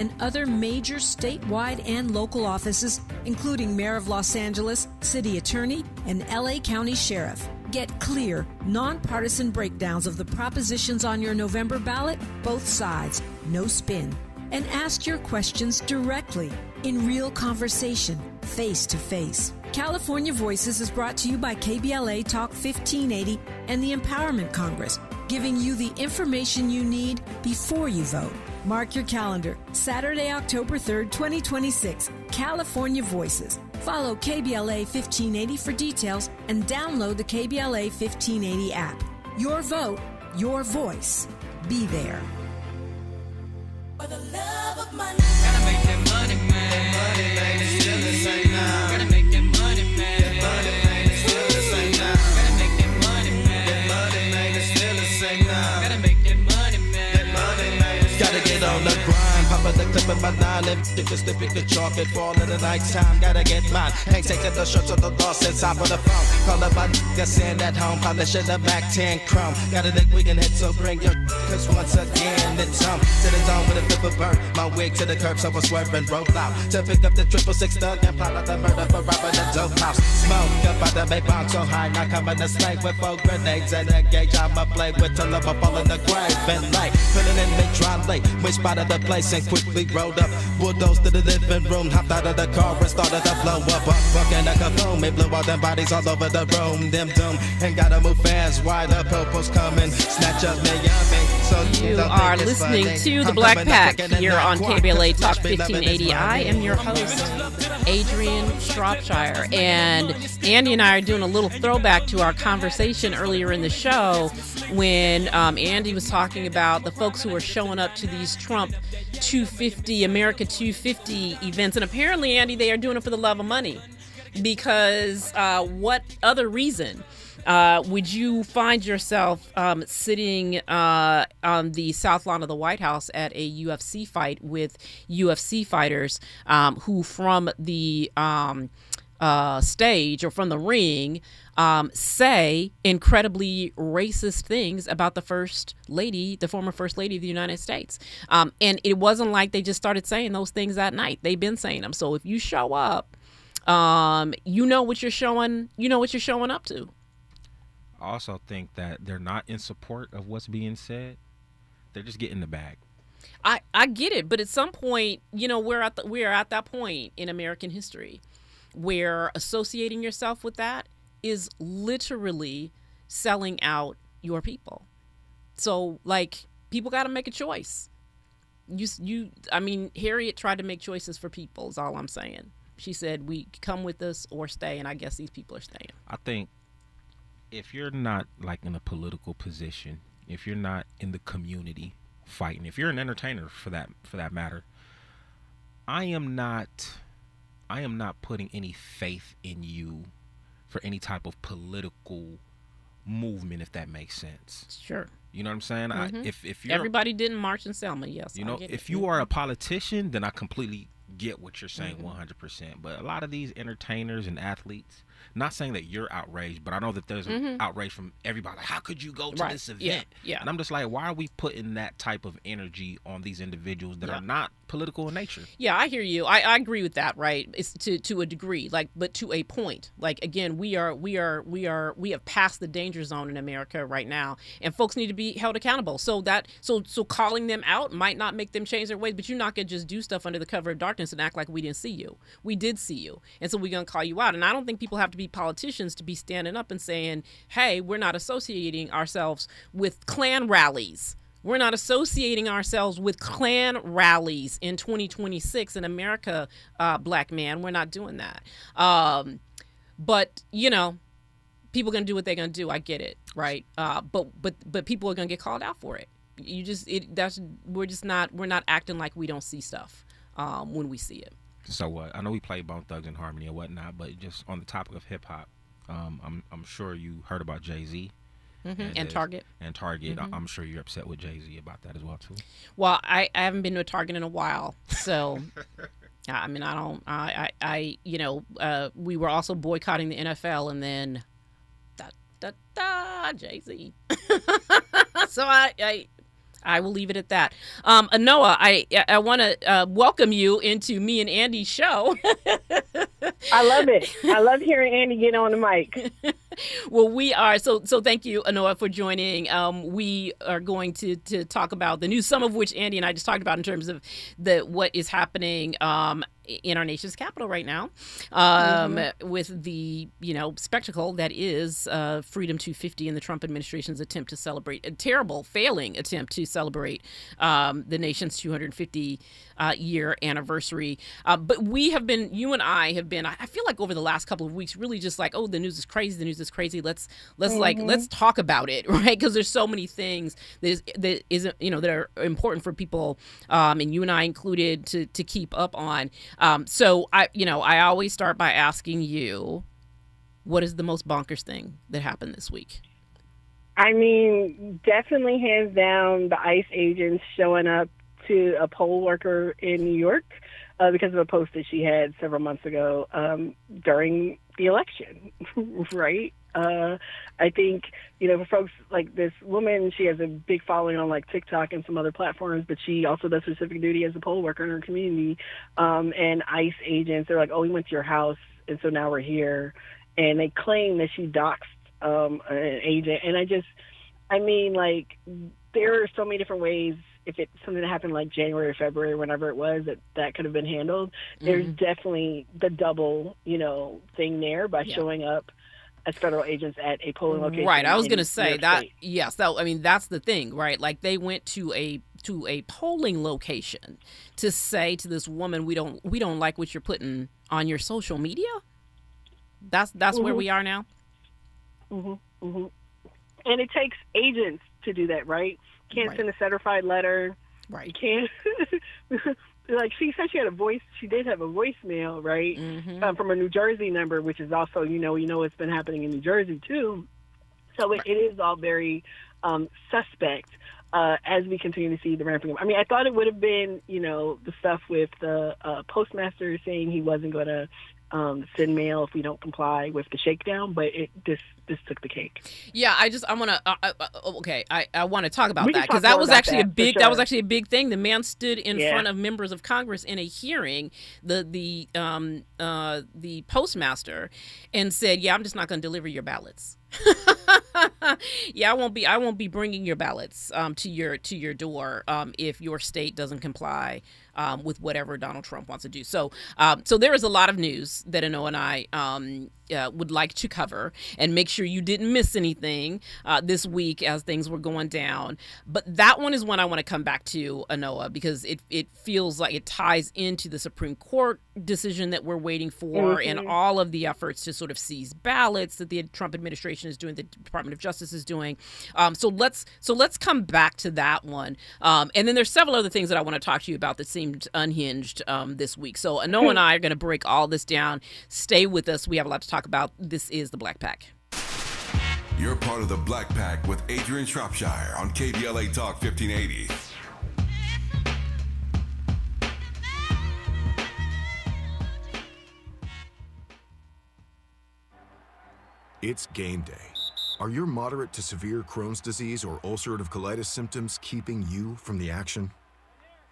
and other major statewide and local offices, including Mayor of Los Angeles, City Attorney, and LA County Sheriff. Get clear, nonpartisan breakdowns of the propositions on your November ballot, both sides, no spin. And ask your questions directly, in real conversation, face to face. California Voices is brought to you by KBLA Talk 1580 and the Empowerment Congress, giving you the information you need before you vote. Mark your calendar, Saturday, October 3rd, 2026, California Voices. Follow KBLA 1580 for details and download the KBLA 1580 app. Your vote, your voice. Be there. For the love of money. Gotta make that money, man. That money, man, it's still the same now. Gotta make that money, man. That money, man, it's still the same now. Gotta make that money, man. That money, man, it's still the same now. Gotta make that money, man. That money, man. Gotta get on the grind. Pop the clip in my nine. If it's the pick the chalk and fall in the nighttime. Gotta get mine. Ain't taking the shirts of the loss inside of the phone. Call up my nigga saying at home. Polishing the Mac 10 chrome. Gotta think we can hit, so bring your cause once again it's home. To the zone with a flip of bird. My wig to the curb, so I swerve and roll out. To pick up the 666 thug and plot out the murder for robbing the dope house. Smoke up out the make bomb so high. Now coming to slay with 4 grenades and a gauge. I'ma play with till I fall in the grave. And light, filling in mid dry late. We spotted the place and quickly rolled up. Bulldozed to the living room, hopped out of the car and started to blow up. Fucking a kaboom, it blew all them bodies all over the room. Them doom, and gotta move fast. Why the popo's coming? Snatch up me, yummy. So you are listening to the Black Pack here on KBLA Talk 1580. I am your host, Adrianne Shropshire, and Andy and I are doing a little throwback to our conversation earlier in the show when Andy was talking about the folks who are showing up to these Trump 250, America 250 events, and apparently, Andy, they are doing it for the love of money, because what other reason would you find yourself sitting on the south lawn of the White House at a UFC fight with UFC fighters who from the stage or from the ring say incredibly racist things about the first lady, the former first lady of the United States. And it wasn't like they just started saying those things that night. They've been saying them. So if you show up, you know what you're showing up to. I also think that they're not in support of what's being said. They're just getting the bag. I get it, but at some point, we're at that point in American history where associating yourself with that is literally selling out your people. So, people got to make a choice. Harriet tried to make choices for people, is all I'm saying. She said, we come with us or stay, and I guess these people are staying. I think if you're not in a political position, if you're not in the community fighting, if you're an entertainer for that matter, I am not putting any faith in you for any type of political movement, if that makes sense. Sure. You know what I'm saying? Mm-hmm. If you're, everybody didn't march in Selma, yes. If you are a politician, then I completely get what you're saying, 100%. But a lot of these entertainers and athletes, not saying that you're outraged, but I know that there's an outrage from everybody. Like, how could you go to this event? Yeah. And I'm just like, why are we putting that type of energy on these individuals that are not political in nature? Yeah, I hear you. I agree with that, right? It's to a degree, but to a point. Again, we have passed the danger zone in America right now, and folks need to be held accountable. So calling them out might not make them change their ways, but you're not gonna just do stuff under the cover of darkness and act like we didn't see you. We did see you, and so we're gonna call you out. And I don't think people have to be politicians to be standing up and saying, hey, we're not associating ourselves with Klan rallies. We're not associating ourselves with Klan rallies in 2026 in America, black man. We're not doing that. But people are going to do what they're going to do. I get it, right? But people are going to get called out for it. We're not acting like we don't see stuff when we see it. So what? I know we play Bone Thugs and Harmony and whatnot, but just on the topic of hip hop, I'm sure you heard about Jay-Z. And Target. I'm sure you're upset with Jay-Z about that as well too. Well, I haven't been to a Target in a while, so we were also boycotting the NFL, and then Jay-Z. So I I will leave it at that. Anoa, I want to welcome you into me and Andy's show. I love it. I love hearing Andy get on the mic. Well, we are. So thank you, Anoa, for joining. We are going to talk about the news, some of which Andy and I just talked about in terms of what is happening in our nation's capital right now, with the spectacle that is Freedom 250 and the Trump administration's attempt to celebrate a terrible, failing attempt to celebrate the nation's 250 year anniversary. But we have been, you and I have been, I feel like over the last couple of weeks, really just like, oh, the news is crazy. The news is crazy. Let's talk about it, right? Because there's so many things that are important for people, and you and I included, to keep up on. So I always start by asking you, what is the most bonkers thing that happened this week? I mean, definitely hands down, the ICE agents showing up to a poll worker in New York because of a post that she had several months ago during the election, right? I think, for folks like this woman, she has a big following on like TikTok and some other platforms, but she also does specific duty as a poll worker in her community. And ICE agents, they're like, oh, we went to your house, and so now we're here. And they claim that she doxed an agent. And there are so many different ways, if it's something that happened like January or February, whenever it was, that could have been handled. There's definitely the double, thing there by showing up as federal agents at a polling location. Right. I was going to say that. State. Yes. That's the thing, right? Like they went to a polling location to say to this woman, we don't like what you're putting on your social media. That's where we are now. And it takes agents to do that, right? Can't send a certified letter. Right. You can't. Like she said, she had a voice. She did have a voicemail, right, from a New Jersey number, which is also, it's been happening in New Jersey too. So it is all very suspect as we continue to see the ramping up. I mean, I thought it would have been, the stuff with the postmaster saying he wasn't going to send mail if we don't comply with the shakedown, but this took the cake. Yeah, I want to talk about that because that was actually a big thing. The man stood in front of members of Congress in a hearing, the postmaster, and said, "Yeah, I'm just not going to deliver your ballots." Yeah, I won't be bringing your ballots to your door if your state doesn't comply with whatever Donald Trump wants to do. So there is a lot of news that Anoa and I would like to cover and make sure you didn't miss anything this week as things were going down. But that one is one I want to come back to, Anoa, because it feels like it ties into the Supreme Court decision that we're waiting for and all of the efforts to sort of seize ballots that the Trump administration is doing, the Department of Justice is doing. So let's come back to that one. And then there's several other things that I want to talk to you about that seemed unhinged this week. So Anoa and I are going to break all this down. Stay with us. We have a lot to talk about. This is the Black Pack. You're part of the Black Pack with Adrianne Shropshire on KBLA Talk 1580. It's game day. Are your moderate to severe Crohn's disease or ulcerative colitis symptoms keeping you from the action?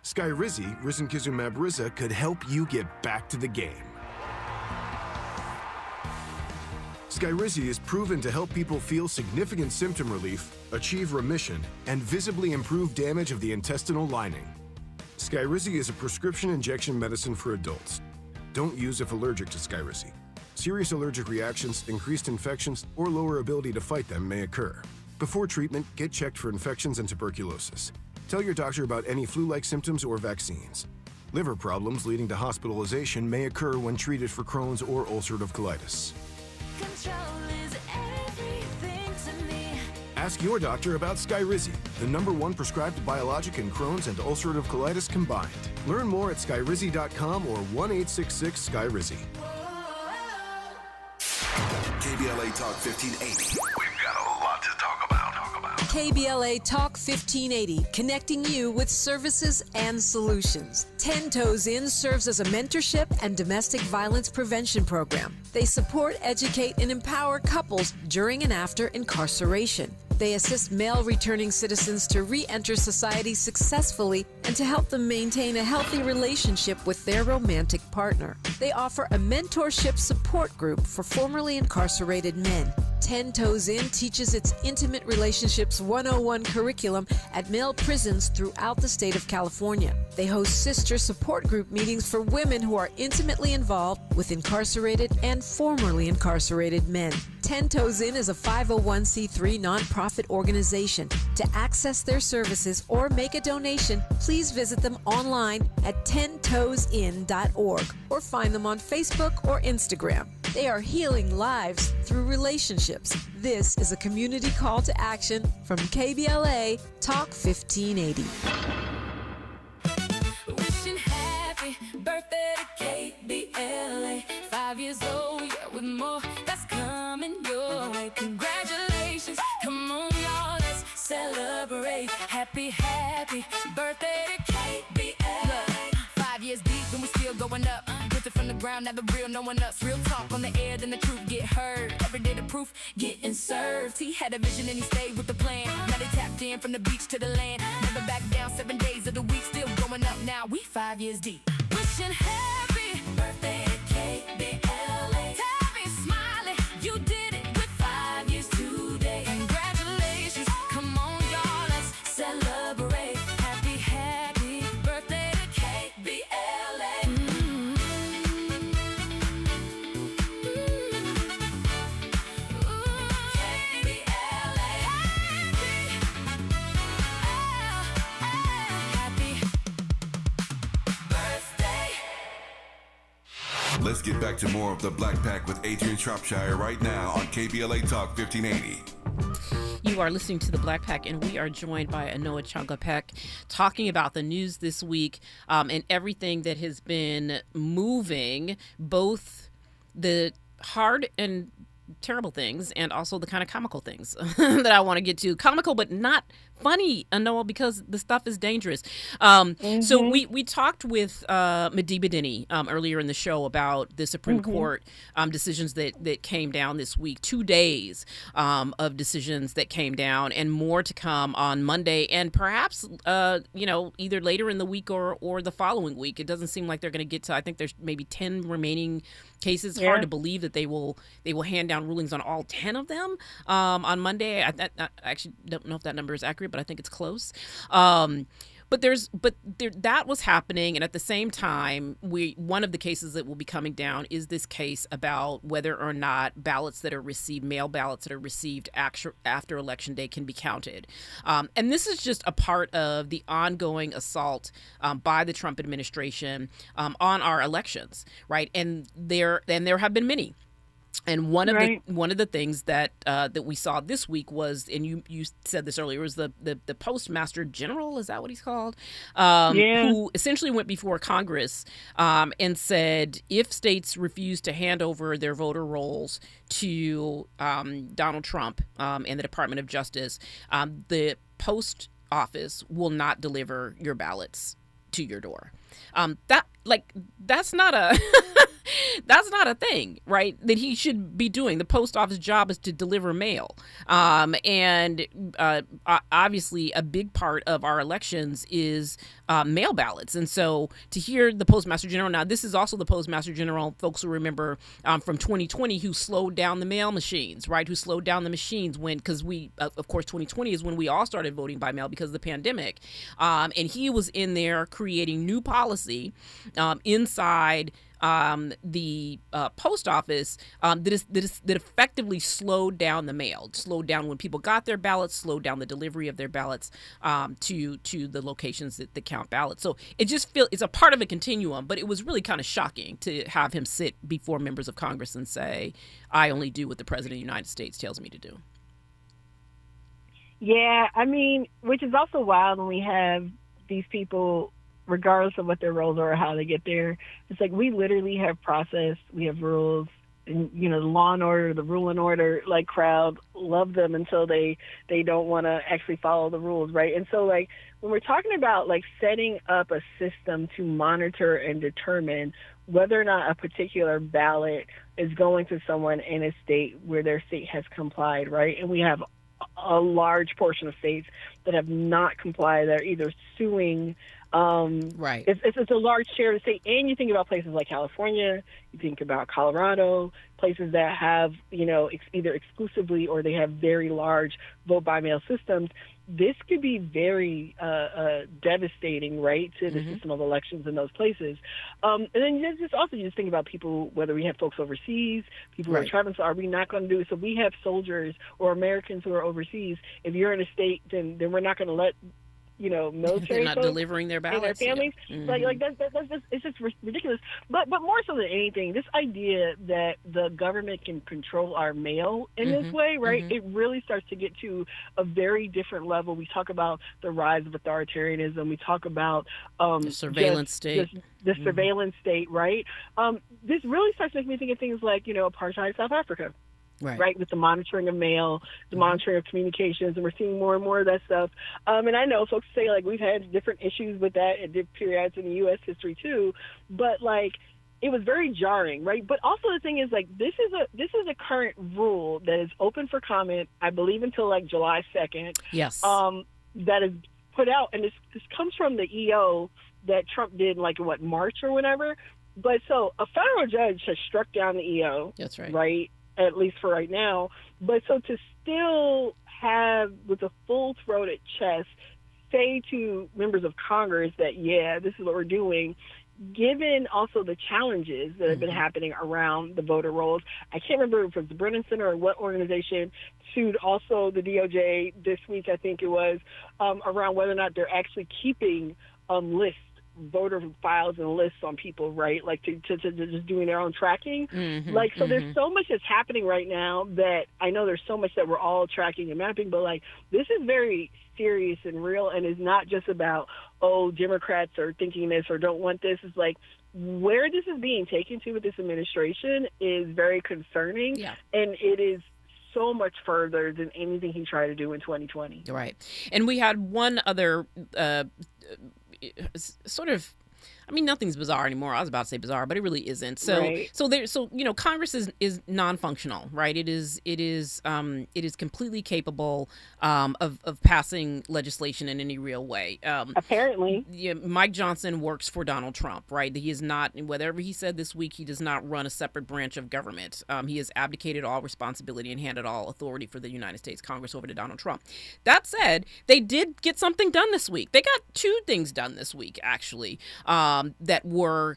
Skyrizi, risankizumab Riza, could help you get back to the game. Skyrizi is proven to help people feel significant symptom relief, achieve remission, and visibly improve damage of the intestinal lining. Skyrizi is a prescription injection medicine for adults. Don't use if allergic to Skyrizi. Serious allergic reactions, increased infections, or lower ability to fight them may occur. Before treatment, get checked for infections and tuberculosis. Tell your doctor about any flu-like symptoms or vaccines. Liver problems leading to hospitalization may occur when treated for Crohn's or ulcerative colitis. Control is everything to me. Ask your doctor about Skyrizi, the #1 prescribed biologic in Crohn's and ulcerative colitis combined. Learn more at skyrizi.com or 1-866-SKYRIZI. KBLA Talk 1580. We've got a lot to talk about. KBLA Talk 1580, connecting you with services and solutions. 10 Toes In serves as a mentorship and domestic violence prevention program. They support, educate, and empower couples during and after incarceration. They assist male returning citizens to re-enter society successfully and to help them maintain a healthy relationship with their romantic partner. They offer a mentorship support group for formerly incarcerated men. 10 Toes In teaches its Intimate Relationships 101 curriculum at male prisons throughout the state of California. They host sister support group meetings for women who are intimately involved with incarcerated and formerly incarcerated men. 10 Toes In is a 501c3 nonprofit organization. To access their services or make a donation, please visit them online at 10toesin.org or find them on Facebook or Instagram. They are healing lives through relationships. This is a community call to action from KBLA Talk 1580. Wishing happy birthday to KBLA. 5 years old, yeah, with more that's coming your way. Congratulations, come on y'all, let's celebrate. Happy birthday to KBLA. Look, 5 years deep and we're still going up. Built it from the ground, now the real, no one else. Real talk on the air, then the truth get heard. Every day the proof getting served. He had a vision and he stayed with the plan. Now they tapped in from the beach to the land. Never back down, 7 days of the week, still going up now. We 5 years deep. Wishing happy birthday to KBLA. Tommy smiling, you did it with 5 years today. Congratulations, come on y'all, let's celebrate. Happy birthday to KBLA. Let's get back to more of the Black Pack with Adrianne Shropshire right now on KBLA Talk 1580. You are listening to the Black Pack, and we are joined by Anoa Changapek talking about the news this week and everything that has been moving, both the hard and terrible things and also the kind of comical things that I want to get to. Comical, but not funny, Anoa, because the stuff is dangerous. So we talked with Madiba Denny earlier in the show about the Supreme Court decisions that came down this week. 2 days of decisions that came down, and more to come on Monday, and perhaps either later in the week or the following week. It doesn't seem like they're going to get to. I think there's maybe 10 remaining cases. Hard to believe that they will hand down rulings on all 10 of them on Monday. I actually don't know if that number is accurate, but I think it's close. That was happening, and at the same time, one of the cases that will be coming down is this case about whether or not mail ballots that are received after Election Day can be counted. And this is just a part of the ongoing assault by the Trump administration on our elections, right? And there have been many. And one of the things that we saw this week was, and you said this earlier, was the Postmaster General, is that what he's called? Who essentially went before Congress and said if states refuse to hand over their voter rolls to Donald Trump and the Department of Justice, the post office will not deliver your ballots to your door. That's not a that's not a thing, right? That he should be doing. The post office job is to deliver mail, and obviously a big part of our elections is mail ballots. And so to hear the Postmaster General, now this is also the Postmaster General, folks will remember from 2020, who slowed down the mail machines, right? Who slowed down the machines because of course 2020 is when we all started voting by mail because of the pandemic, and he was in there creating new policy inside the post office that effectively slowed down the mail, slowed down when people got their ballots, slowed down the delivery of their ballots to the locations that count ballots. So it's a part of a continuum, but it was really kind of shocking to have him sit before members of Congress and say, I only do what the President of the United States tells me to do. Yeah, I mean, which is also wild when we have these people, regardless of what their roles are or how they get there. It's like we literally have process, we have rules, and the law and order, the rule and order crowd love them until they don't want to actually follow the rules, right? And so when we're talking about setting up a system to monitor and determine whether or not a particular ballot is going to someone in a state where their state has complied, right? And we have a large portion of states that have not complied. They're either suing. Right. It's a large share of the state. And you think about places like California, you think about Colorado, places that have, either exclusively or they have very large vote by mail systems. This could be very devastating, right, to the system of elections in those places. And then just think about people, whether we have folks overseas, people who are traveling. So are we not going to do it? So we have soldiers or Americans who are overseas. If you're in a state, then we're not going to let military They're not folks delivering their ballots. and their families. Yeah. Like that's just, it's just ridiculous. But more so than anything, this idea that the government can control our mail in this way, right? It really starts to get to a very different level. We talk about the rise of authoritarianism. We talk about The surveillance state. The surveillance state, right? This really starts making me think of things like apartheid South Africa. Right, with the monitoring of mail, the monitoring of communications, and we're seeing more and more of that stuff. And I know folks say we've had different issues with that at different periods in the U.S. history too, but it was very jarring, right? But also the thing is this is a current rule that is open for comment, I believe, until July 2nd. Yes. That is put out, and this comes from the EO that Trump did in March or whatever. But so a federal judge has struck down the EO. That's right. Right. At least for right now. But so to still have, with a full-throated chest, say to members of Congress that, this is what we're doing, given also the challenges that have been happening around the voter rolls. I can't remember if it was the Brennan Center or what organization sued also the DOJ this week, I think it was, around whether or not they're actually keeping lists, voter files and lists on people, right? To just doing their own tracking. So there's so much that's happening right now that I know there's so much that we're all tracking and mapping, but this is very serious and real, and is not just about, Democrats are thinking this or don't want this. It's where this is being taken to with this administration is very concerning. Yeah. And it is so much further than anything he tried to do in 2020. Right. And we had one other nothing's bizarre anymore. I was about to say bizarre, but it really isn't. So Congress is non-functional, right? It is completely capable of passing legislation in any real way. Apparently, Mike Johnson works for Donald Trump, right? He is not, whatever he said this week, he does not run a separate branch of government. He has abdicated all responsibility and handed all authority for the United States Congress over to Donald Trump. That said, they did get something done this week. They got two things done this week, actually. That were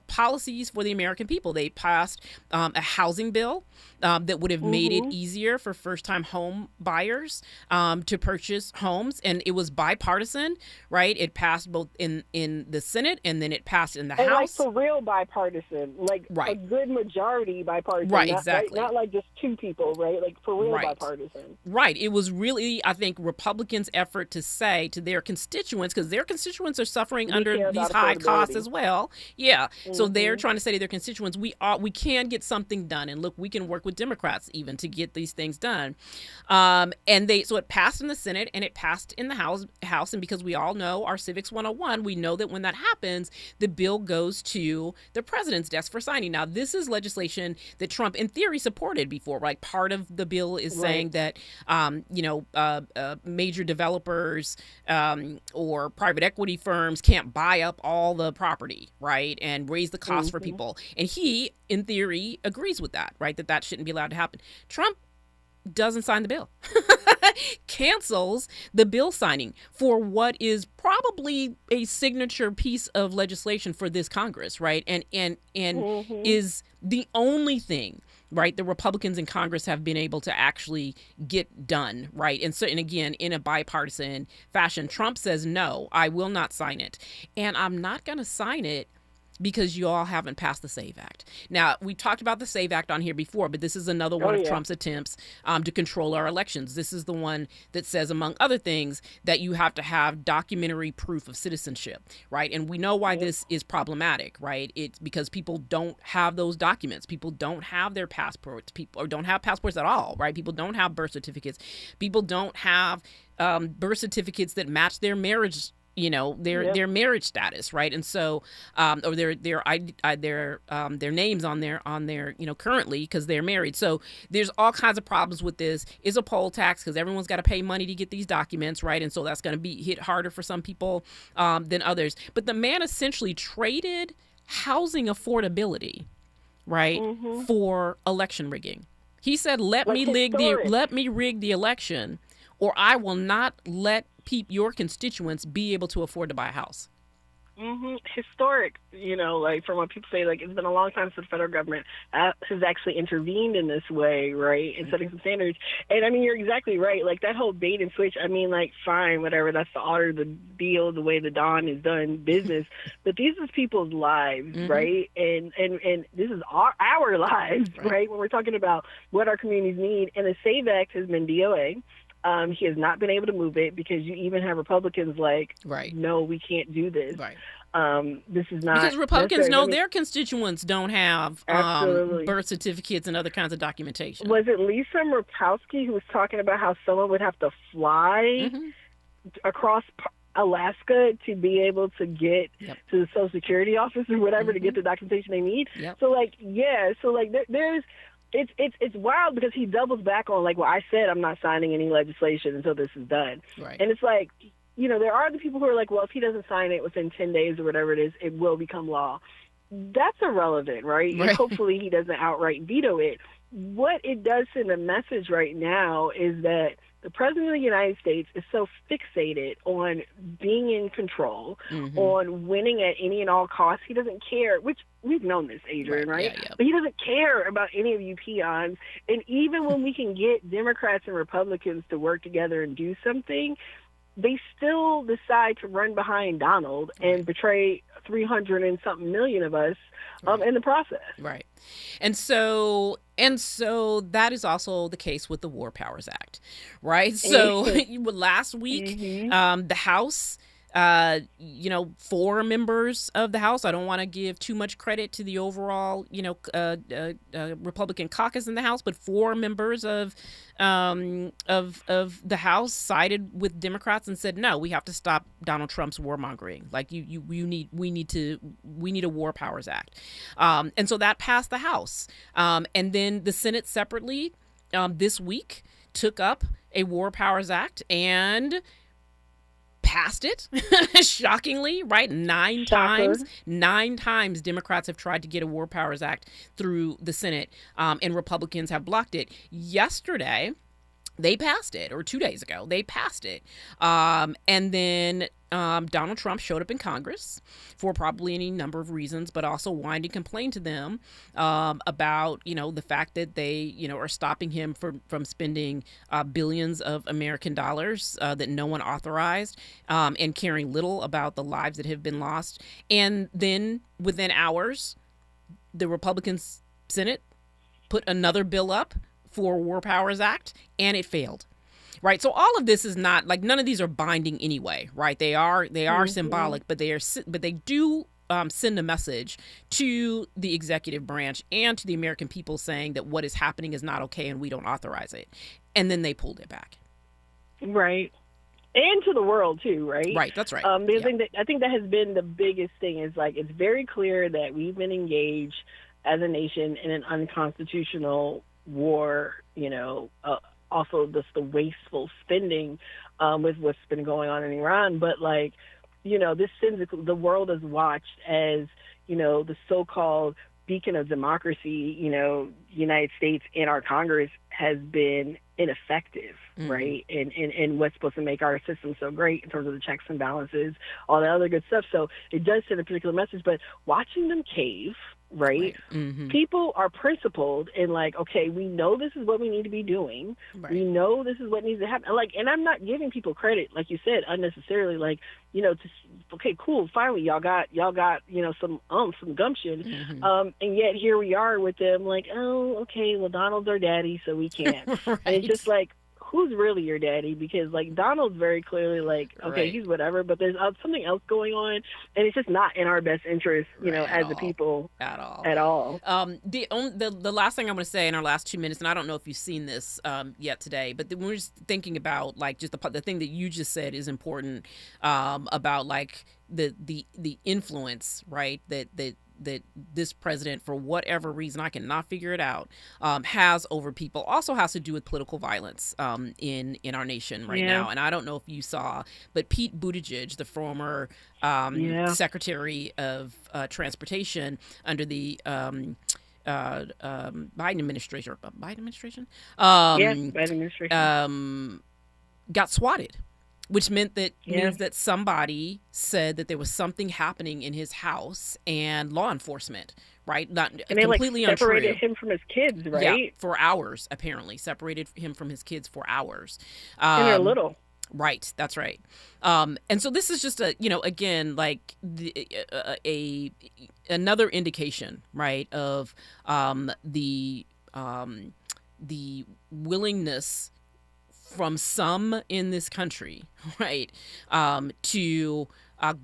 policies for the American people. They passed a housing bill that would have made it easier for first-time home buyers to purchase homes, and it was bipartisan, right? It passed both in the Senate, and then it passed in the House. For real bipartisan, a good majority bipartisan. Right, exactly. Not just two people, right? For real bipartisan. Right. It was really, I think, Republicans' effort to say to their constituents, because their constituents are suffering under these high costs as well. Yeah. So they're trying to say to their constituents, we can get something done, and look, we can work with Democrats even to get these things done. So it passed in the Senate and it passed in the House, and because we all know our Civics 101, we know that when that happens, the bill goes to the president's desk for signing. Now, this is legislation that Trump in theory supported before, right? Part of the bill is saying that major developers or private equity firms can't buy up all the property, right, and raise the cost for people. And he, in theory, agrees with that, right, that shouldn't be allowed to happen. Trump doesn't sign the bill, cancels the bill signing for what is probably a signature piece of legislation for this Congress, right, and is the only thing, right, the Republicans in Congress have been able to actually get done, right? And again, in a bipartisan fashion, Trump says, no, I will not sign it. And I'm not going to sign it because you all haven't passed the SAVE Act. Now, we talked about the SAVE Act on here before, but this is another one of Trump's attempts to control our elections. This is the one that says, among other things, that you have to have documentary proof of citizenship, right? And we know why this is problematic, right? It's because people don't have those documents. People don't have their passports, or don't have passports at all, right? People don't have birth certificates. People don't have birth certificates that match their marriage their marriage status, right? And so, or their names on their currently, because they're married. So there's all kinds of problems with this. Is a poll tax, because everyone's got to pay money to get these documents, right? And so that's going to be hit harder for some people than others. But the man essentially traded housing affordability, right, for election rigging. He said, let me rig the election, or I will not let your constituents be able to afford to buy a house. Historic, like from what people say, like it's been a long time since the federal government has actually intervened in this way, right, and setting some standards. And I mean, you're exactly right. Like that whole bait and switch. I mean, like fine, whatever. That's the order, the deal, the way the Don is done business. But these is people's lives, right? And this is our lives, right? When we're talking about what our communities need. And the SAVE Act has been DOA. He has not been able to move it because you even have Republicans like, no, we can't do this. Right. This is not because Republicans know their constituents don't have birth certificates and other kinds of documentation. Was it Lisa Murkowski who was talking about how someone would have to fly across Alaska to be able to get to the Social Security office or whatever to get the documentation they need? So there's. It's wild because he doubles back on like, well, I said I'm not signing any legislation until this is done. Right. And it's like, there are the people who are like, well, if he doesn't sign it within 10 days or whatever it is, it will become law. That's irrelevant, right? And hopefully he doesn't outright veto it. What it does send a message right now is that the President of the United States is so fixated on being in control, on winning at any and all costs. He doesn't care, which we've known this, Adrian, right? But he doesn't care about any of you peons. And even when we can get Democrats and Republicans to work together and do something, they still decide to run behind Donald and betray 300 and something million of us in the process. Right. And so that is also the case with the War Powers Act, right? So last week, the House, 4 members of the House, I don't want to give too much credit to the overall, Republican caucus in the House, but 4 members of the House sided with Democrats and said, no, we have to stop Donald Trump's warmongering. Like we need a War Powers Act. And so that passed the House. And then the Senate separately this week took up a War Powers Act and passed it shockingly, right? 9 times Democrats have tried to get a War Powers Act through the Senate, and Republicans have blocked it. Yesterday they passed it, or 2 days ago they passed it, and then Donald Trump showed up in Congress for probably any number of reasons, but also whined and complained to them about, the fact that they, are stopping him from spending billions of American dollars that no one authorized, and caring little about the lives that have been lost. And then within hours, the Republican Senate put another bill up for War Powers Act, and it failed. Right. So all of this is not like, none of these are binding anyway. Right. They are symbolic, but they do send a message to the executive branch and to the American people saying that what is happening is not okay and we don't authorize it. And then they pulled it back. Right. And to the world, too. Right. Right. That's right. I think that has been the biggest thing is like, it's very clear that we've been engaged as a nation in an unconstitutional war, also just the wasteful spending with what's been going on in Iran. But this sends the world is watched as, the so-called beacon of democracy, United States and our Congress has been ineffective, right? And what's supposed to make our system so great in terms of the checks and balances, all that other good stuff. So it does send a particular message, but watching them cave, right? People are principled and like, okay, we know this is what we need to be doing. Right. We know this is what needs to happen. And I'm not giving people credit, like you said, unnecessarily, okay, cool, finally y'all got, some gumption. And yet here we are with them like, oh, okay, well, Donald's our daddy, so we can't. Right. And it's just like, who's really your daddy? Because, like, Donald's very clearly like, okay, he's whatever, but there's something else going on, and it's just not in our best interest, you know, as a people. At all. The last thing I'm going to say in our last 2 minutes, and I don't know if you've seen this yet today, but when we're just thinking about, like, just the thing that you just said is important about, like, the influence, right, that this president, for whatever reason, I cannot figure it out, has over people, also has to do with political violence in our nation right now. And I don't know if you saw, but Pete Buttigieg, the former Secretary of Transportation under the Biden administration, got swatted. Which means that somebody said that there was something happening in his house, and law enforcement, right? Not and they completely separated untrue. him from his kids, right? Yeah, for hours, apparently. Separated him from his kids for hours. And they're little. Right, that's right. And so this is just again, like another indication, right, of the willingness from some in this country, right, to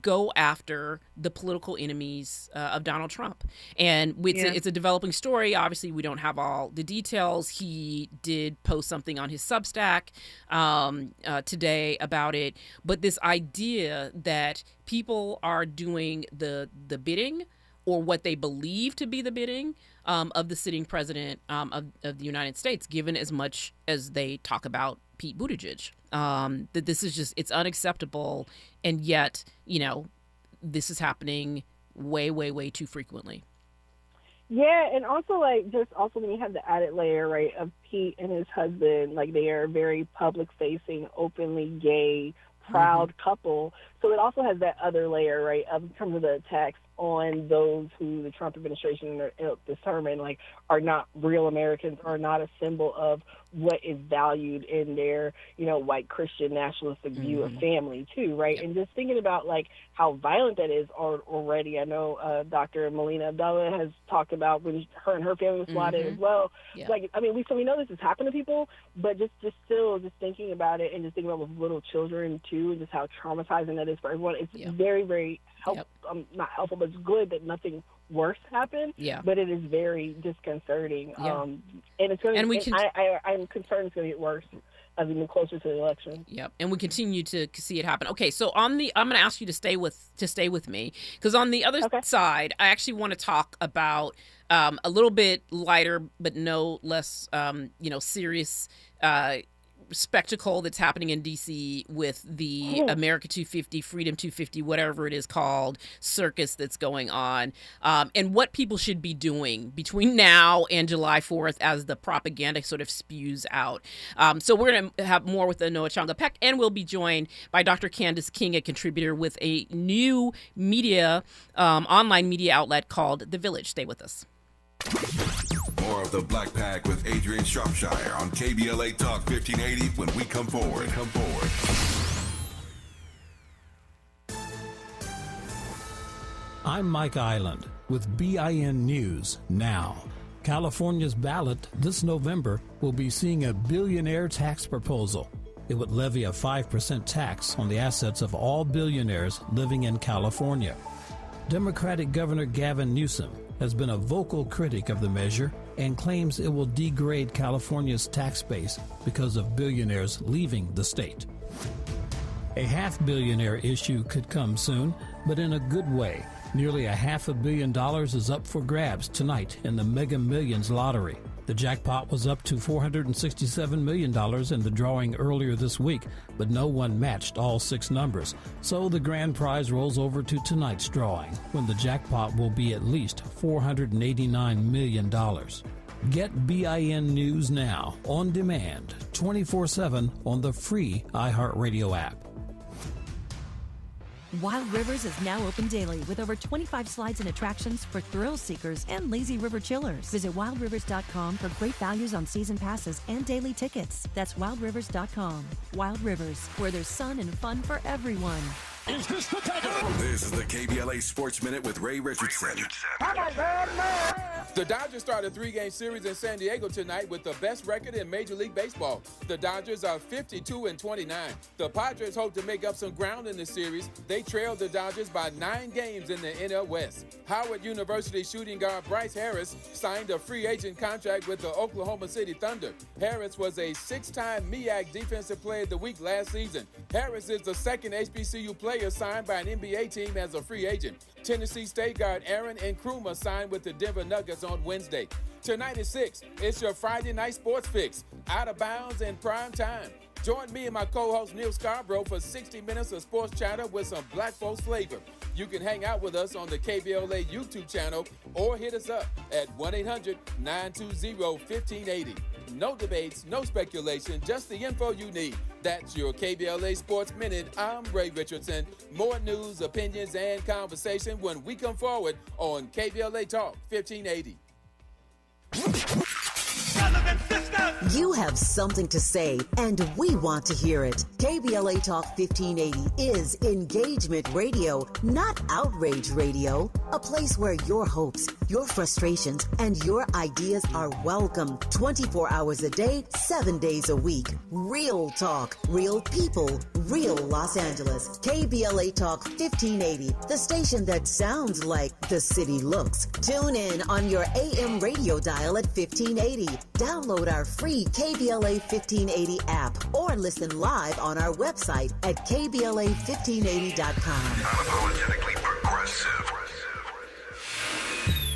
go after the political enemies of Donald Trump. And it's a developing story. Obviously, we don't have all the details. He did post something on his Substack today about it. But this idea that people are doing the bidding, or what they believe to be the bidding of the sitting president of the United States, given as much as they talk about Pete Buttigieg, that this is just, it's unacceptable. And yet, this is happening way, way, way too frequently. Yeah, and also, like, just also when you have the added layer, right, of Pete and his husband, like, they are a very public-facing, openly gay, proud couple. So it also has that other layer, right, of in terms of the attacks on those who the Trump administration determined, like, are not real Americans, are not a symbol of what is valued in their, white Christian nationalistic view of family, too, right? Yep. And just thinking about, like, how violent that is already. I know Dr. Melina Abdullah has talked about when her and her family was swatted as well. Yeah. Like, I mean, we know this has happened to people, but just thinking about it, and just thinking about with little children, too, and just how traumatizing that is for everyone. It's very, very not helpful, but it's good that nothing worse happened. Yeah. But it is very disconcerting. Yeah. And it's going to. I'm concerned it's going to get worse as we move closer to the election. Yep. And we continue to see it happen. Okay. So I'm going to ask you to stay with me, because on the other side, I actually want to talk about a little bit lighter, but no less, serious spectacle that's happening in D.C. with the America 250, Freedom 250, whatever it is called, circus that's going on, and what people should be doing between now and July 4th as the propaganda sort of spews out. So we're going to have more with Noah Changa-Peck, and we'll be joined by Dr. Candace King, a contributor with a new media, online media outlet called The Village. Stay with us. More of the Black Pack with Adrianne Shropshire on KBLA Talk 1580 when we come forward. I'm Mike Island with BIN News Now. California's ballot this November will be seeing a billionaire tax proposal. It would levy a 5% tax on the assets of all billionaires living in California. Democratic Governor Gavin Newsom has been a vocal critic of the measure and claims it will degrade California's tax base because of billionaires leaving the state. A half-billionaire issue could come soon, but in a good way. Nearly $500 million is up for grabs tonight in the Mega Millions lottery. The jackpot was up to $467 million in the drawing earlier this week, but no one matched all 6 numbers. So the grand prize rolls over to tonight's drawing, when the jackpot will be at least $489 million. Get BIN News Now on demand, 24/7 on the free iHeartRadio app. Wild Rivers is now open daily with over 25 slides and attractions for thrill seekers and lazy river chillers. Visit wildrivers.com for great values on season passes and daily tickets. That's wildrivers.com. Wild Rivers, where there's sun and fun for everyone. Is this the tackle? This is the KBLA Sports Minute with Ray Richardson. The Dodgers start a 3-game series in San Diego tonight with the best record in Major League Baseball. The Dodgers are 52-29. The Padres hope to make up some ground in the series. They trailed the Dodgers by 9 games in the NL West. Howard University shooting guard Bryce Harris signed a free agent contract with the Oklahoma City Thunder. Harris was a 6-time MEAC Defensive Player of the Week last season. Harris is the second HBCU player signed by an NBA team as a free agent. Tennessee State guard Aaron Nkrumah signed with the Denver Nuggets on Wednesday. Tonight at 6, it's your Friday night sports fix, out of bounds and prime time. Join me and my co-host Neil Scarborough for 60 minutes of sports chatter with some black folks flavor. You can hang out with us on the KBLA YouTube channel or hit us up at 1-800-920-1580. No debates, no speculation, just the info you need. That's your KBLA Sports Minute. I'm Ray Richardson. More news, opinions, and conversation when we come forward on KBLA Talk 1580. You have something to say, and we want to hear it. KBLA Talk 1580 is engagement radio, not outrage radio. A place where your hopes, your frustrations, and your ideas are welcome 24 hours a day, 7 days a week. Real talk, real people, real Los Angeles. KBLA Talk 1580, the station that sounds like the city looks. Tune in on your AM radio dial at 1580. Download our free KBLA 1580 app or listen live on our website at KBLA1580.com. Unapologetically progressive.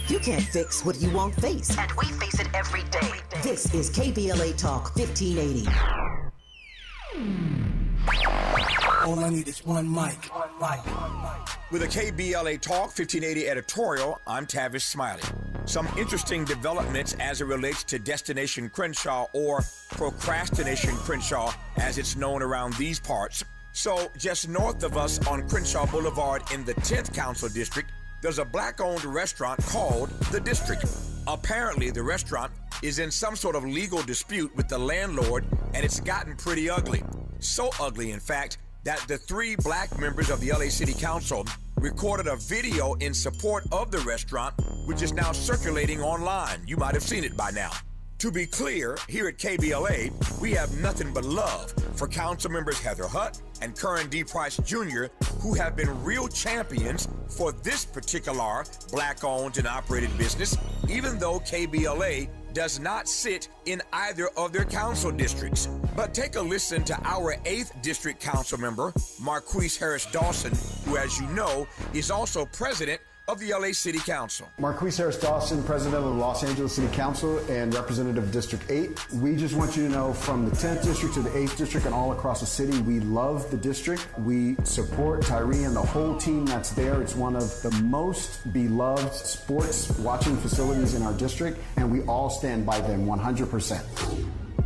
You can't fix what you won't face, and we face it every day. This is KBLA Talk 1580. All I need is one mic. With a KBLA Talk 1580 editorial, I'm Tavish Smiley. Some interesting developments as it relates to Destination Crenshaw, or Procrastination Crenshaw, as it's known around these parts. So, just north of us on Crenshaw Boulevard in the 10th Council District, there's a black-owned restaurant called The District. Apparently, the restaurant is in some sort of legal dispute with the landlord, and it's gotten pretty ugly. So ugly, in fact, that the 3 black members of the LA City Council recorded a video in support of the restaurant, which is now circulating online. You might have seen it by now. To be clear, here at KBLA, we have nothing but love for Council members Heather Hutt and Curran D. Price Jr., who have been real champions for this particular black-owned and operated business, even though KBLA does not sit in either of their council districts. But take a listen to our 8th District Council member, Marquise Harris Dawson, who, as you know, is also president of the LA City Council. Marquise Harris Dawson, president of the Los Angeles City Council and representative of District 8. We just want you to know, from the 10th District to the 8th District and all across the city, we love the district. We support Tyree and the whole team that's there. It's one of the most beloved sports watching facilities in our district, and we all stand by them 100%.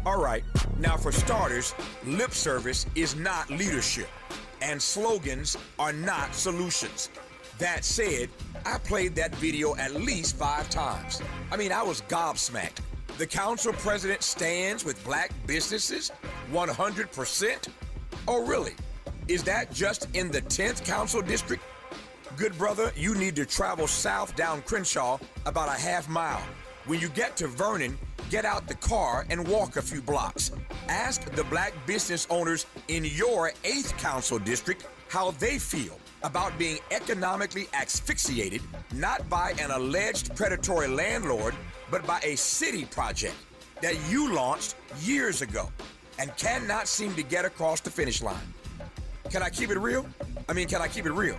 All right, now for starters, lip service is not leadership, and slogans are not solutions. That said, I played that video at least 5 times. I mean, I was gobsmacked. The council president stands with black businesses 100%? Oh, really? Is that just in the 10th council district? Good brother, you need to travel south down Crenshaw about a half mile. When you get to Vernon, get out the car and walk a few blocks. Ask the black business owners in your 8th council district how they feel about being economically asphyxiated, not by an alleged predatory landlord, but by a city project that you launched years ago and cannot seem to get across the finish line. Can I keep it real? Can I keep it real?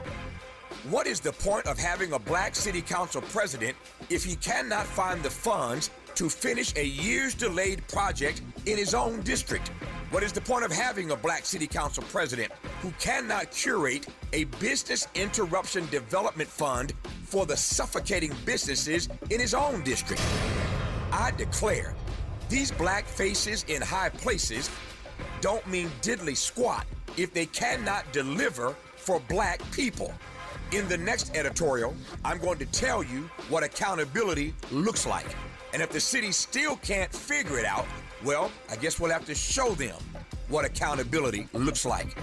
What is the point of having a black city council president if he cannot find the funds to finish a years delayed project in his own district? What is the point of having a black city council president who cannot curate a business interruption development fund for the suffocating businesses in his own district? I declare, these black faces in high places don't mean diddly squat if they cannot deliver for black people. In the next editorial, I'm going to tell you what accountability looks like. And if the city still can't figure it out, well, I guess we'll have to show them what accountability looks like.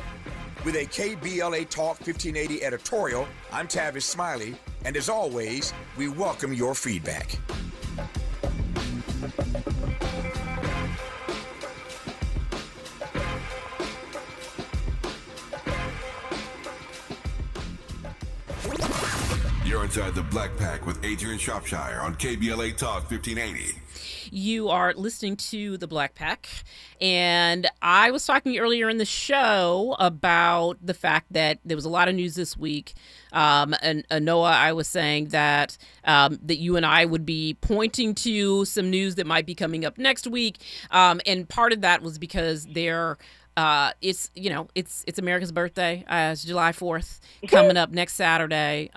with a KBLA Talk 1580 editorial. I'm Tavis Smiley, and as always, we welcome your feedback. You're inside the Black Pack with Adrianne Shropshire on KBLA Talk 1580. You are listening to the Black Pack, and I was talking earlier in the show about the fact that there was a lot of news this week. And Noah, I was saying that that you and I would be pointing to some news that might be coming up next week, and part of that was because it's America's birthday. It's July 4th coming up next Saturday.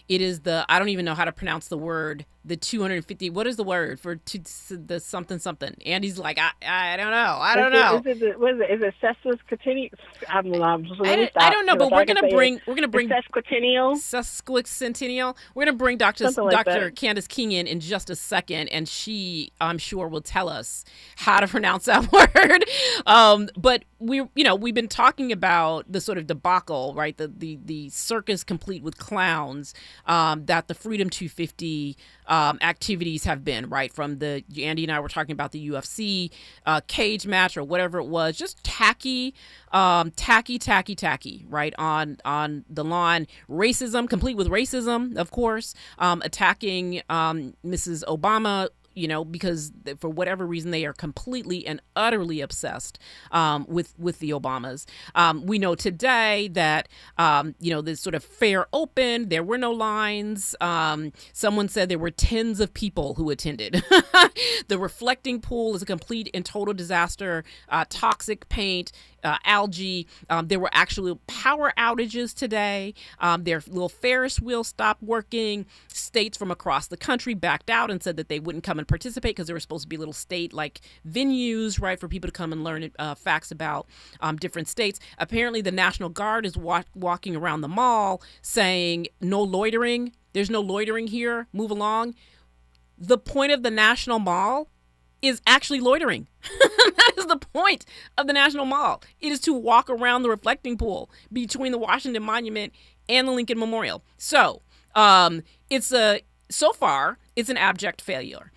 It is I don't even know how to pronounce the word, the 250. What is the word for the something? Andy's like, I don't know. I don't know. Is it sesquicentennial? I don't know, but we're gonna bring sesquicentennial. Sesquicentennial. We're gonna bring Dr. Candace King in just a second, and she, I'm sure, will tell us how to pronounce that word. But we've been talking about the sort of debacle, right? The circus complete with clowns that the Freedom 250 activities have been, right? From Andy and I were talking about the UFC cage match or whatever it was, just tacky, right? On the lawn, racism, complete with racism, of course, attacking Mrs. Obama, because for whatever reason they are completely and utterly obsessed with the Obamas. We know today that this sort of fair open, there were no lines. Someone said there were tens of people who attended. The reflecting pool is a complete and total disaster. Toxic paint, algae. There were actually power outages today. Their little Ferris wheel stopped working. States from across the country backed out and said that they wouldn't come and participate because there were supposed to be little state-like venues, right, for people to come and learn facts about different states. Apparently, the National Guard is walking around the mall saying, no loitering. There's no loitering here. Move along. The point of the National Mall is actually loitering. That is the point of the National Mall. It is to walk around the reflecting pool between the Washington Monument and the Lincoln Memorial. So so far, it's an abject failure.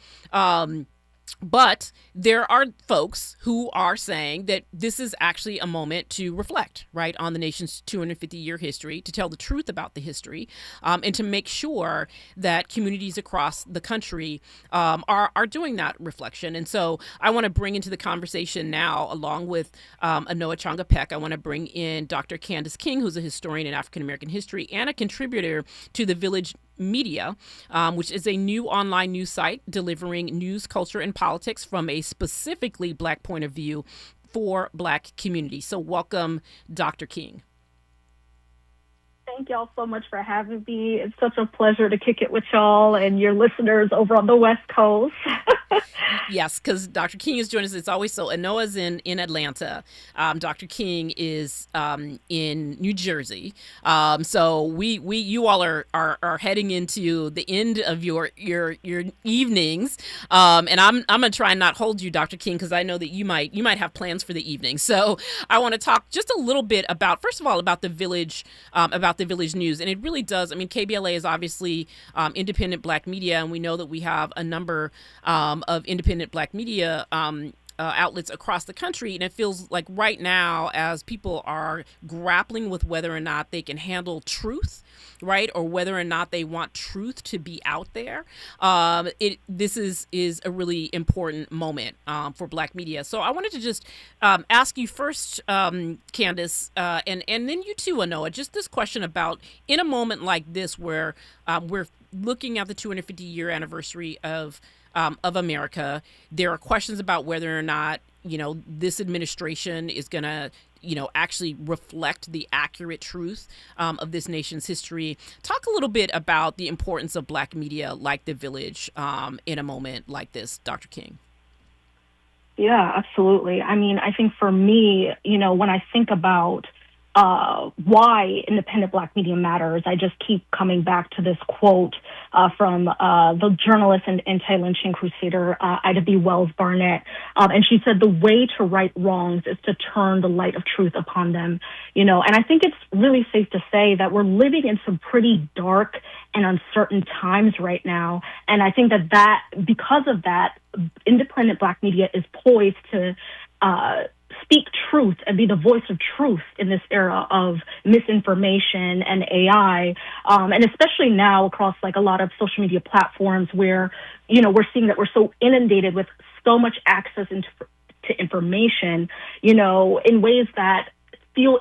But there are folks who are saying that this is actually a moment to reflect, right, on the nation's 250-year history, to tell the truth about the history, and to make sure that communities across the country are doing that reflection. And so I want to bring into the conversation now, along with Anoa Changa-Peck, I want to bring in Dr. Candace King, who's a historian in African-American history and a contributor to The Village Media, which is a new online news site delivering news, culture, and politics from a specifically Black point of view for Black communities. So welcome, Dr. King. Thank y'all so much for having me. It's such a pleasure to kick it with y'all and your listeners over on the West Coast. Yes, because Dr. King is joining us. It's always so. Anoa's in Atlanta. Dr. King is in New Jersey. So you all are heading into the end of your evenings. And I'm gonna try and not hold you, Dr. King, because I know that you might have plans for the evening. So I want to talk just a little bit about, first of all, about the Village News. And it really does. I mean, KBLA is obviously independent Black media, and we know that we have a number of independent Black media outlets across the country. And it feels like right now, as people are grappling with whether or not they can handle truth, right, or whether or not they want truth to be out there, this is a really important moment for Black media. So I wanted to just ask you first, Candace, and then you too, Anoa, just this question about, in a moment like this where we're looking at the 250-year anniversary of America, there are questions about whether or not, this administration is going to, actually reflect the accurate truth of this nation's history. Talk a little bit about the importance of Black media like The Village in a moment like this, Dr. King. Yeah, absolutely. I mean, I think for me, when I think about why independent Black media matters, I just keep coming back to this quote from the journalist and anti-lynching crusader Ida B. Wells Barnett. And she said the way to right wrongs is to turn the light of truth upon them. And I think it's really safe to say that we're living in some pretty dark and uncertain times right now. And I think that because of that, independent Black media is poised to speak truth and be the voice of truth in this era of misinformation and AI, and especially now across like a lot of social media platforms where, we're seeing that we're so inundated with so much access to information, in ways that feel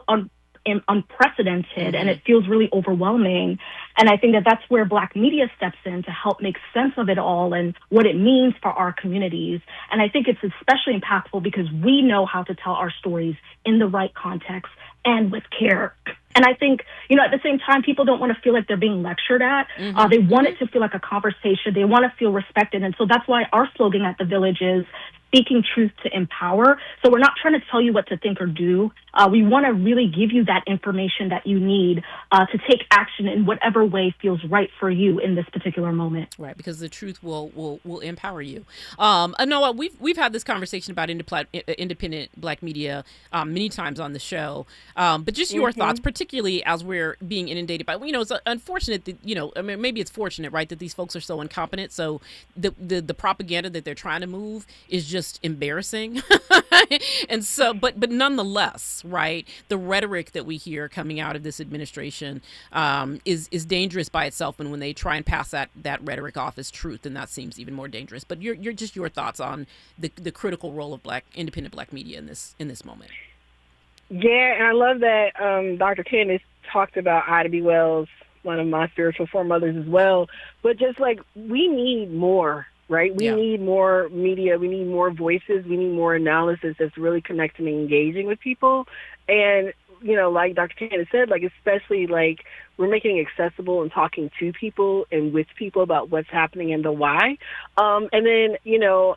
unprecedented, and it feels really overwhelming. And I think that that's where Black media steps in to help make sense of it all and what it means for our communities. And I think it's especially impactful because we know how to tell our stories in the right context and with care. And I think, at the same time, people don't want to feel like they're being lectured at. They want it to feel like a conversation. They want to feel respected. And so that's why our slogan at the Village is speaking truth to empower. So we're not trying to tell you what to think or do. We want to really give you that information that you need to take action in whatever way feels right for you in this particular moment. Right, because the truth will empower you. Noah, we've had this conversation about independent Black media many times on the show, but just your thoughts, particularly as we're being inundated by, it's unfortunate that, maybe it's fortunate, right, that these folks are so incompetent. So the propaganda that they're trying to move is just embarrassing. And so, but nonetheless, right, the rhetoric that we hear coming out of this administration is dangerous by itself. And when they try and pass that rhetoric off as truth, then that seems even more dangerous. But your thoughts on the critical role of independent Black media in this moment. Yeah, and I love that Dr. Candace talked about Ida B. Wells, one of my spiritual foremothers as well. But just like, we need more, right? We need more media. We need more voices. We need more analysis that's really connecting and engaging with people. And, like Dr. Candace said, like, especially like we're making it accessible and talking to people and with people about what's happening and the why. And then,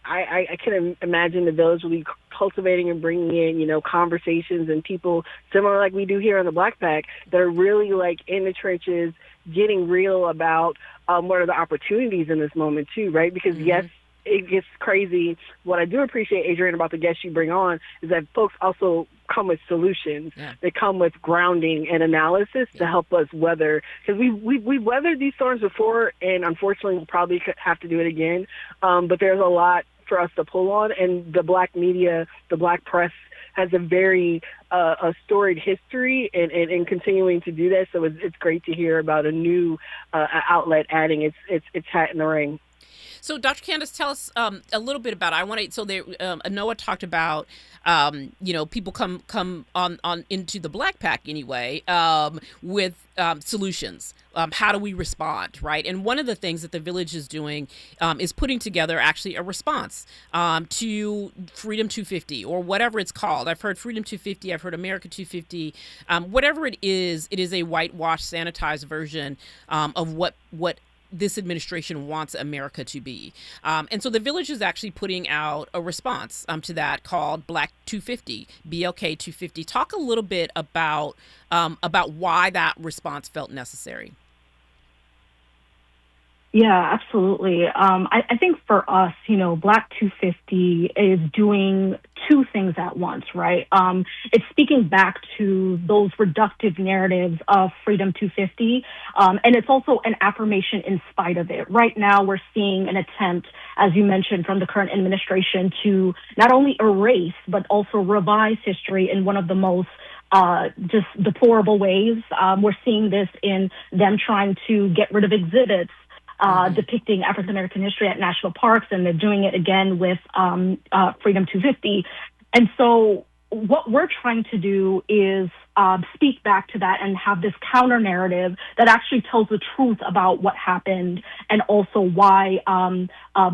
I can imagine the Village will be cultivating and bringing in, conversations and people similar like we do here on the Black Pack that are really like in the trenches, getting real about what are the opportunities in this moment too, right? Because yes, it gets crazy. What I do appreciate, Adrianne, about the guests you bring on is that folks also come with solutions. They come with grounding and analysis to help us weather, because we've weathered these storms before, and unfortunately we'll probably have to do it again. But there's a lot for us to pull on, and the Black media, the Black press has a very a storied history and continuing to do that. So it's great to hear about a new outlet adding its hat in the ring. So, Dr. Candace, tell us a little bit about it. So Noah talked about, people come on into the Black Pack anyway with solutions. How do we respond, right? And one of the things that the Village is doing is putting together actually a response to Freedom 250 or whatever it's called. I've heard Freedom 250. I've heard America 250. Whatever it is a whitewashed, sanitized version of what this administration wants America to be. And so the Village is actually putting out a response to that called Black 250, BLK 250. Talk a little bit about why that response felt necessary. Yeah, absolutely. I think for us, Black 250 is doing two things at once, right? It's speaking back to those reductive narratives of Freedom 250, and it's also an affirmation in spite of it. Right now, we're seeing an attempt, as you mentioned, from the current administration to not only erase, but also revise history in one of the most just deplorable ways. We're seeing this in them trying to get rid of exhibits depicting African-American history at national parks, and they're doing it again with Freedom 250. And so what we're trying to do is speak back to that and have this counter narrative that actually tells the truth about what happened and also why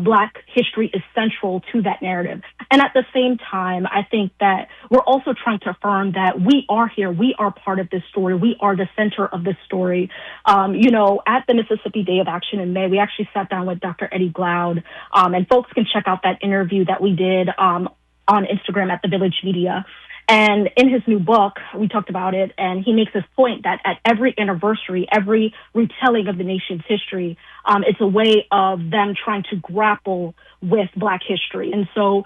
Black history is central to that narrative. And at the same time, I think that we're also trying to affirm that we are here. We are part of this story. We are the center of this story. At the Mississippi Day of Action in May, we actually sat down with Dr. Eddie Glaude, and folks can check out that interview that we did on Instagram at The Village Media. And in his new book, we talked about it, and he makes this point that at every anniversary, every retelling of the nation's history, it's a way of them trying to grapple with Black history. And so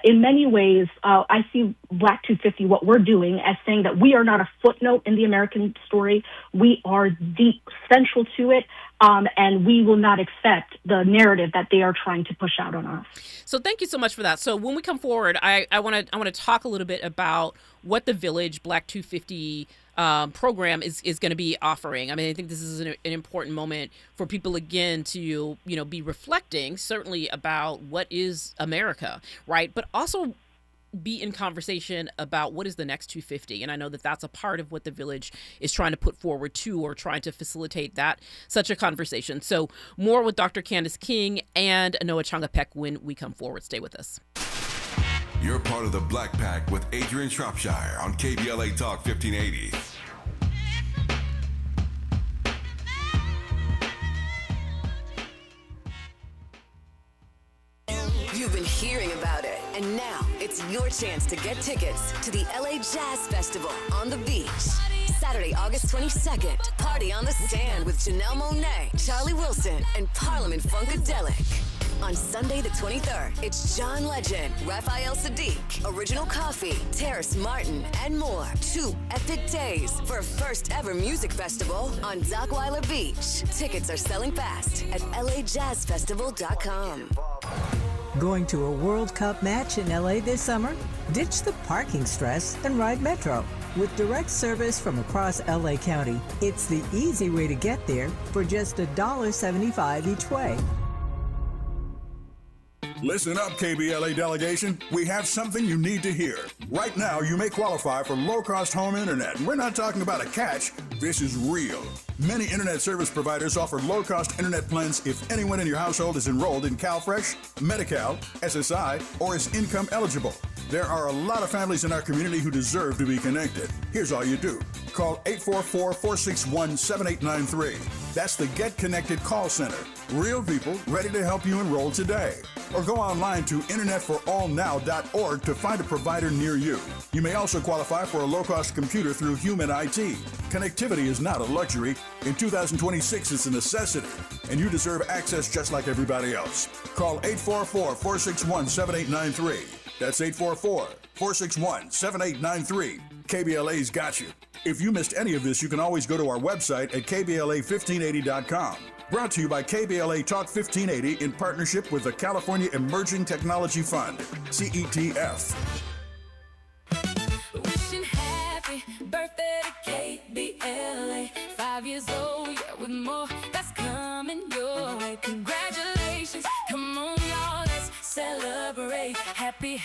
in many ways, I see Black 250, what we're doing, as saying that we are not a footnote in the American story. We are deep central to it, and we will not accept the narrative that they are trying to push out on us. So thank you so much for that. So when we come forward, I want to talk a little bit about what the Village Black 250 program is going to be offering. I mean, I think this is an important moment for people, again, to, be reflecting certainly about what is America, right? But also be in conversation about what is the next 250. And I know that that's a part of what the Village is trying to put forward too, or trying to facilitate such a conversation. So more with Dr. Candace King and Anoa Changapek when we come forward. Stay with us. You're part of the Black Pack with Adrianne Shropshire on KBLA Talk 1580. You've been hearing about it, and now it's your chance to get tickets to the LA Jazz Festival on the beach. Saturday, August 22nd, party on the stand with Janelle Monáe, Charlie Wilson, and Parliament Funkadelic. On Sunday the 23rd, it's John Legend, Raphael Sadiq, Original Coffee, Terrace Martin, and more. 2 epic days for a first ever music festival on Dockweiler Beach. Tickets are selling fast at lajazzfestival.com. Going to a World Cup match in LA this summer? Ditch the parking stress and ride Metro. With direct service from across LA County, it's the easy way to get there for just $1.75 each way. Listen up, KBLA delegation. We have something you need to hear. Right now, you may qualify for low-cost home internet. We're not talking about a catch. This is real. Many internet service providers offer low-cost internet plans if anyone in your household is enrolled in CalFresh, Medi-Cal, SSI, or is income eligible. There are a lot of families in our community who deserve to be connected. Here's all you do. Call 844-461-7893. That's the Get Connected call center. Real people ready to help you enroll today. Or go online to internetforallnow.org to find a provider near you. You may also qualify for a low-cost computer through Human IT. Connectivity is not a luxury. In 2026, it's a necessity. And you deserve access just like everybody else. Call 844-461-7893. That's 844-461-7893. KBLA's got you. If you missed any of this, you can always go to our website at KBLA1580.com. Brought to you by KBLA Talk 1580 in partnership with the California Emerging Technology Fund, CETF. Wishing happy birthday to KBLA. 5 years old, yeah, with more that's coming your way. Congratulations, come on, y'all, let's celebrate. Happy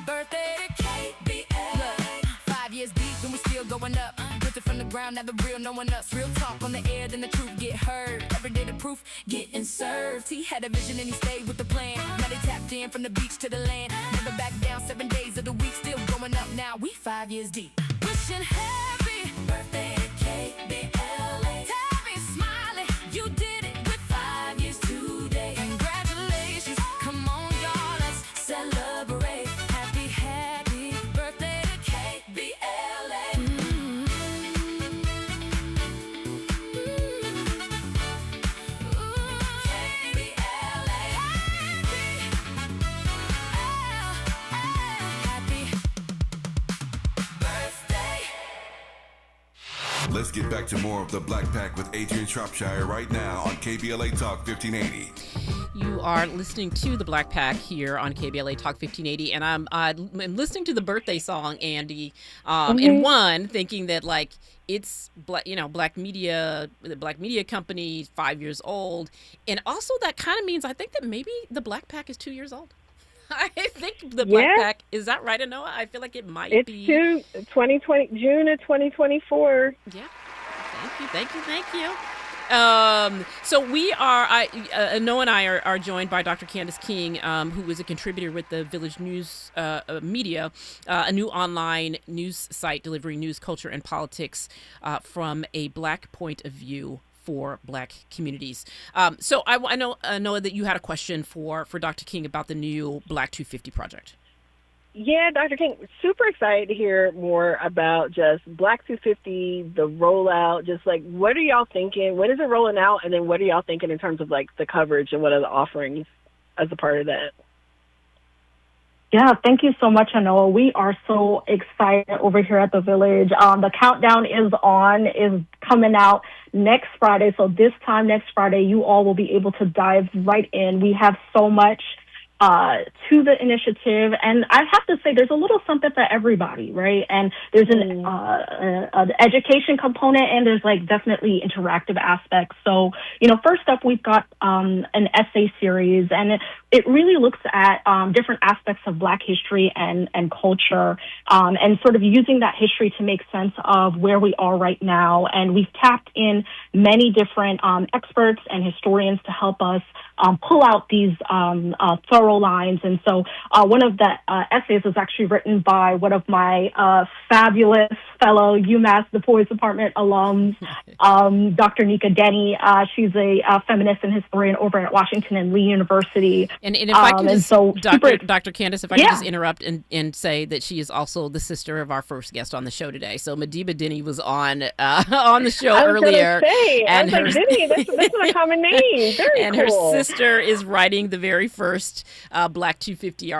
birthday to KBLA. Look, 5 years deep and we still going up. Built it from the ground, never real, no one else. Real talk on the air, then the truth get heard. Every day the proof getting served. He had a vision and he stayed with the plan. Now they tapped in from the beach to the land. Never back down, 7 days of the week, still going up now. We 5 years deep. Wishing happy birthday to KBLA. Tabby smiling, you did it with 5 years today. Congratulations, come on y'all, let's celebrate. Happy birthday to KBLA. Let's get back to more of the Black Pack with Adrianne Shropshire right now on KBLA Talk 1580. You are listening to the Black Pack here on KBLA Talk 1580, and I'm listening to the birthday song, Andy, and one thinking that like it's black media, the Black Media Company, 5 years old, and also that kind of means I think that maybe the Black Pack is 2 years old. I think the Black Pack, is that right, Anoa? I feel like it might be. It's 2020, June of 2024. Yeah. Thank you. So we are, Anoa and I are joined by Dr. Candace King, who is a contributor with the Village News Media, a new online news site delivering news, culture, and politics from a Black point of view for Black communities. So I know that you had a question for Dr. King about the new Black 250 project. Yeah, Dr. King, super excited to hear more about just Black 250, the rollout, just like what are y'all thinking? When is it rolling out? And then what are y'all thinking in terms of like the coverage and what are the offerings as a part of that? Yeah, thank you so much, Anoa. We are so excited over here at the Village. The countdown is coming out next Friday. So this time next Friday, you all will be able to dive right in. We have so much to the initiative, and I have to say there's a little something for everybody, right? And there's an education component, and there's like definitely interactive aspects. So, first up, we've got an essay series, and it really looks at different aspects of Black history and culture, and sort of using that history to make sense of where we are right now. And we've tapped in many different experts and historians to help us pull out these thorough lines. And so one of the essays was actually written by one of my fabulous fellow UMass The Poise Department alums, Dr. Nika Denny. She's a feminist and historian over at Washington and Lee University. And if I can just, Dr. Candace, if I can just interrupt and say that she is also the sister of our first guest on the show today. So Madiba Denny was on the show earlier. I was like, Denny, that's a common name. Very and cool. Her sister is writing the very first Black 250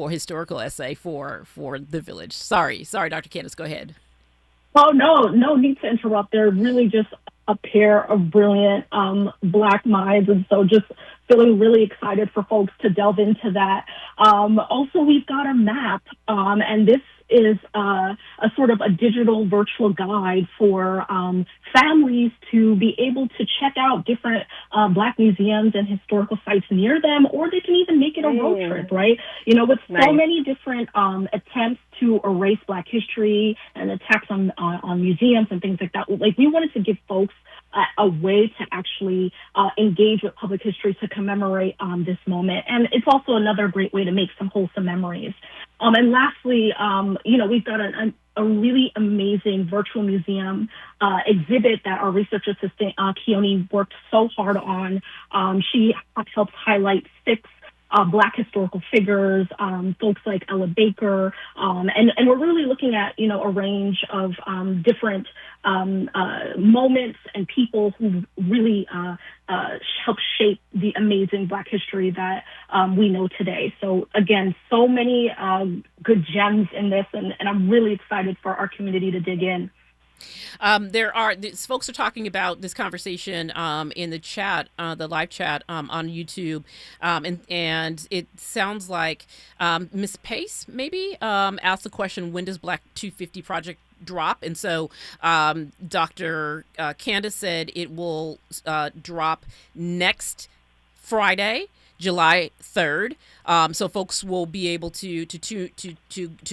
historical essay for the Village. Sorry, Dr. Candace, go ahead. Oh, no need to interrupt. They're really just a pair of brilliant Black minds, and so just feeling really excited for folks to delve into that. Also, we've got a map, and this is a sort of a digital virtual guide for families to be able to check out different Black museums and historical sites near them, or they can even make it a road trip, right? With so many different attempts to erase Black history and attacks on museums and things like that. Like, we wanted to give folks a way to actually engage with public history to commemorate this moment. And it's also another great way to make some wholesome memories. And lastly, we've got a really amazing virtual museum exhibit that our research assistant, Keone, worked so hard on. She helps highlight 6 Black historical figures, folks like Ella Baker, and we're really looking at, a range of different moments and people who really helped shape the amazing Black history that we know today. So again, so many good gems in this, and I'm really excited for our community to dig in. Folks are talking about this conversation in the chat, the live chat on YouTube, and it sounds like Miss Pace maybe asked the question, when does Black 250 Project drop? And so Dr. Candace said it will drop next Friday, July 3rd. So folks will be able to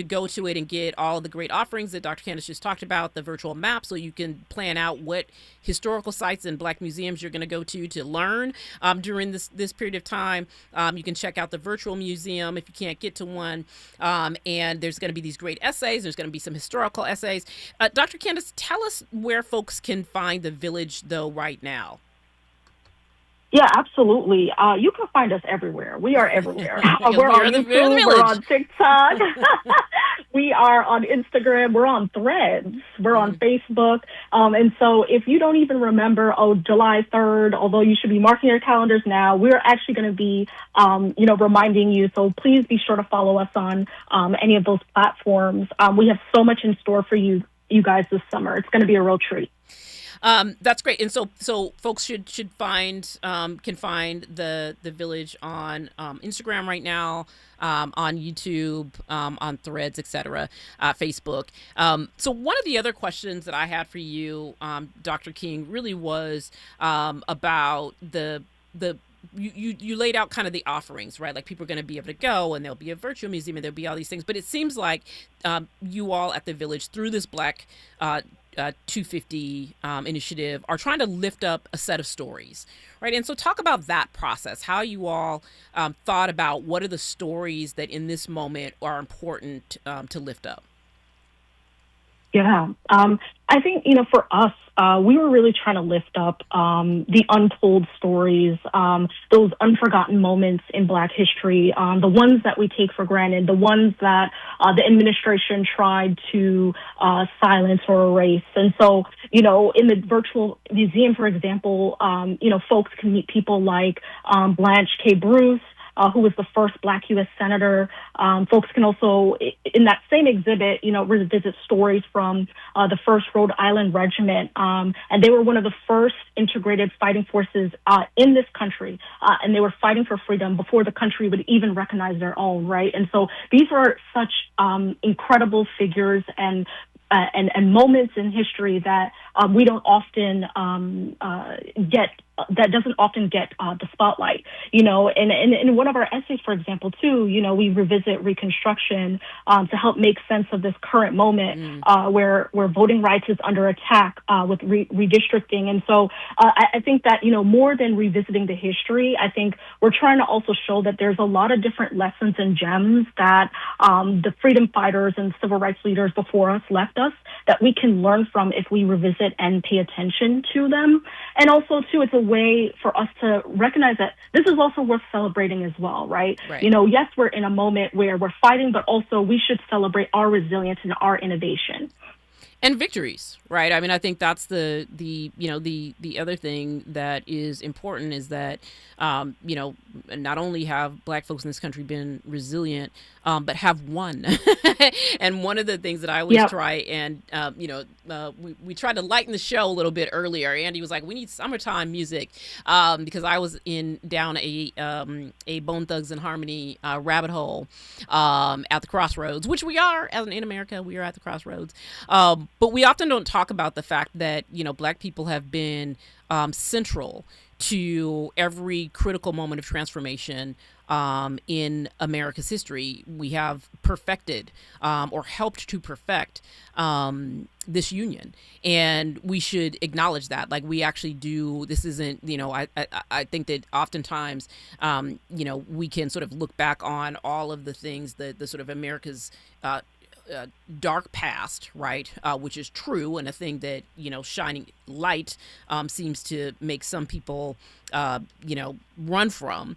go to it and get all the great offerings that Dr. Candace just talked about, the virtual map, so you can plan out what historical sites and Black museums you're going to go to learn during this period of time. You can check out the virtual museum if you can't get to one. And there's going to be these great essays. There's going to be some historical essays. Dr. Candace, tell us where folks can find the Village, though, right now. Yeah, absolutely. You can find us everywhere. We are everywhere. We're on YouTube. We're on TikTok. We are on Instagram. We're on Threads. We're on Facebook. And so if you don't even remember, July 3rd, although you should be marking your calendars now, we're actually going to be, reminding you. So please be sure to follow us on any of those platforms. We have so much in store for you guys this summer. It's going to be a real treat. That's great, and so folks can find the Village on Instagram right now, on YouTube, on Threads, etc., Facebook. So one of the other questions that I had for you, Dr. King, really was about you laid out kind of the offerings, right? Like, people are going to be able to go, and there'll be a virtual museum, and there'll be all these things. But it seems like you all at the Village, through this Black 250 initiative, are trying to lift up a set of stories, right? And so talk about that process, how you all thought about what are the stories that in this moment are important to lift up. Yeah. I think, for us, we were really trying to lift up the untold stories, those unforgotten moments in Black history, the ones that we take for granted, the ones that the administration tried to silence or erase. And so, in the virtual museum, for example, folks can meet people like Blanche K. Bruce, who was the first Black U.S. Senator. Folks can also, in that same exhibit, revisit stories from the 1st Rhode Island Regiment. And they were one of the first integrated fighting forces in this country. And they were fighting for freedom before the country would even recognize their own, right? And so these were such incredible figures and moments in history that we don't often that doesn't often get the spotlight, and in one of our essays, for example, too, we revisit Reconstruction to help make sense of this current moment where voting rights is under attack with redistricting. And so I think that, more than revisiting the history, I think we're trying to also show that there's a lot of different lessons and gems that the freedom fighters and civil rights leaders before us left us that we can learn from if we revisit and pay attention to them. And also, too, it's a way for us to recognize that this is also worth celebrating as well, right? Yes, we're in a moment where we're fighting, but also we should celebrate our resilience and our innovation. And victories, right? I mean, I think that's the other thing that is important is that, not only have Black folks in this country been resilient, but have won. And one of the things that I always try and, we tried to lighten the show a little bit earlier. Andy was like, we need summertime music, because I was down a Bone Thugs and Harmony rabbit hole at the crossroads, which we are, in America, we are at the crossroads. But we often don't talk about the fact that, Black people have been central to every critical moment of transformation in America's history. We have perfected or helped to perfect this union, and we should acknowledge that. Like, we actually do. This isn't, I think that oftentimes, we can sort of look back on all of the things that the sort of America's dark past, right, which is true, and a thing that, shining light seems to make some people, run from.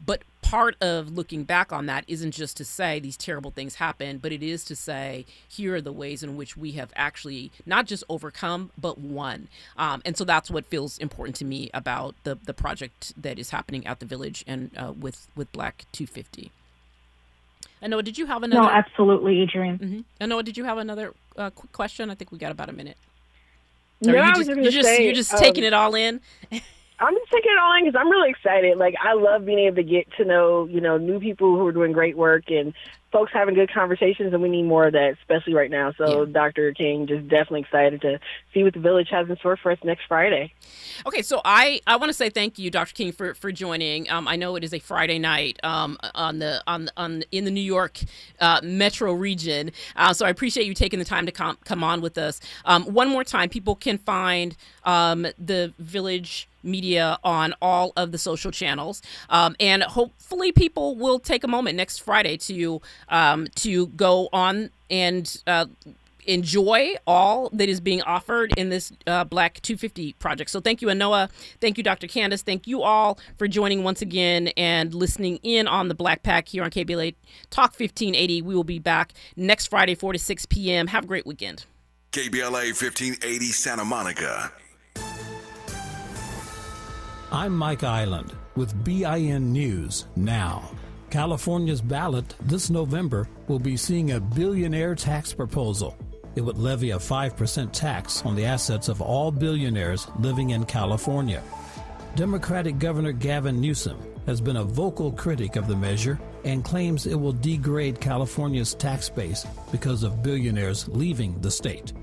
But part of looking back on that isn't just to say these terrible things happen, but it is to say, here are the ways in which we have actually not just overcome, but won. And so that's what feels important to me about the project that is happening at the Village and with Black 250. Noah, did you have another? No, absolutely, Adrianne. Mm-hmm. Noah, did you have another quick question? I think we got about a minute. No, You're just taking it all in? I'm just taking it all in because I'm really excited. Like, I love being able to get to know, new people who are doing great work and folks having good conversations, and we need more of that, especially right now. So, Dr. King, just definitely excited to see what the Village has in store for us next Friday. Okay, so I want to say thank you, Dr. King, for joining. I know it is a Friday night in the New York metro region, so I appreciate you taking the time to come on with us. One more time, people can find the Village Media on all of the social channels, and hopefully people will take a moment next Friday to go on and enjoy all that is being offered in this Black 250 project. So thank you, Anoa. Thank you, Dr. Candace. Thank you all for joining once again and listening in on the Black Pack here on KBLA Talk 1580. We will be back next Friday, 4 to 6 p.m. Have a great weekend. KBLA 1580 Santa Monica. I'm Mike Island with BIN News Now. California's ballot this November will be seeing a billionaire tax proposal. It would levy a 5% tax on the assets of all billionaires living in California. Democratic Governor Gavin Newsom has been a vocal critic of the measure and claims it will degrade California's tax base because of billionaires leaving the state.